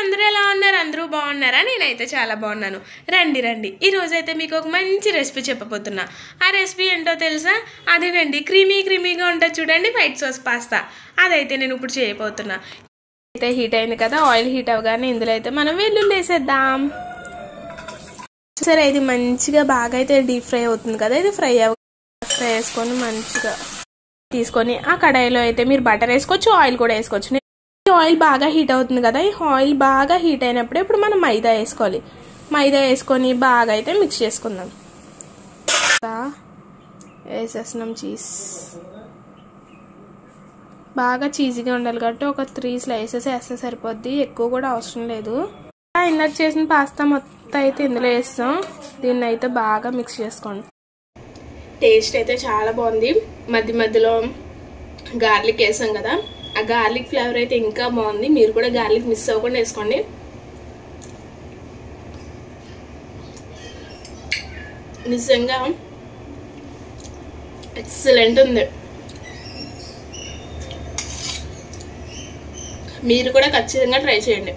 అందరూ ఎలా ఉన్నారు? అందరూ బాగున్నారా? నేనైతే చాలా బాగున్నాను. రండి రండి, ఈరోజైతే మీకు ఒక మంచి రెసిపీ చెప్పబోతున్నా. ఆ రెసిపీ ఏంటో తెలుసా? అదేనండి, క్రీమీగా ఉంటుంది చూడండి, వైట్ సాస్ పాస్తా. అదైతే నేను ఇప్పుడు చేయబోతున్నా. అయితే హీట్ అయింది కదా, ఆయిల్ హీట్ అవగానే ఇందులో అయితే మనం వెల్లుల్లి వేసేద్దాం. సరే, ఇది మంచిగా బాగా అయితే డీప్ ఫ్రై అవుతుంది కదా, ఇది ఫ్రై వేసుకొని మంచిగా తీసుకొని ఆ కడాయిలో అయితే మీరు బటర్ వేసుకోవచ్చు, ఆయిల్ కూడా వేసుకోవచ్చు. ఆయిల్ బాగా హీట్ అవుతుంది కదా, ఈ ఆయిల్ బాగా హీట్ అయినప్పుడు ఇప్పుడు మనం మైదా వేసుకోవాలి. మైదా వేసుకొని బాగా అయితే మిక్స్ చేసుకుందాం. వేసేస్తున్నాం చీజ్. బాగా చీజీగా ఉండాలి కాబట్టి ఒక 3 స్లైసెస్ వేస్తే సరిపోద్ది, ఎక్కువ కూడా అవసరం లేదు. ఇందాక చేసిన పాస్తా మొత్తం అయితే ఇందులో వేస్తాం. దీన్ని అయితే బాగా మిక్స్ చేసుకోండి. టేస్ట్ అయితే చాలా బాగుంది. మధ్య మధ్యలో గార్లిక్ వేసాం కదా, ఆ గార్లిక్ ఫ్లేవర్ అయితే ఇంకా బాగుంది. మీరు కూడా గార్లిక్ మిస్ అవ్వకుండా వేసుకోండి. నిజంగా ఎక్సలెంట్ ఉంది. మీరు కూడా ఖచ్చితంగా ట్రై చేయండి.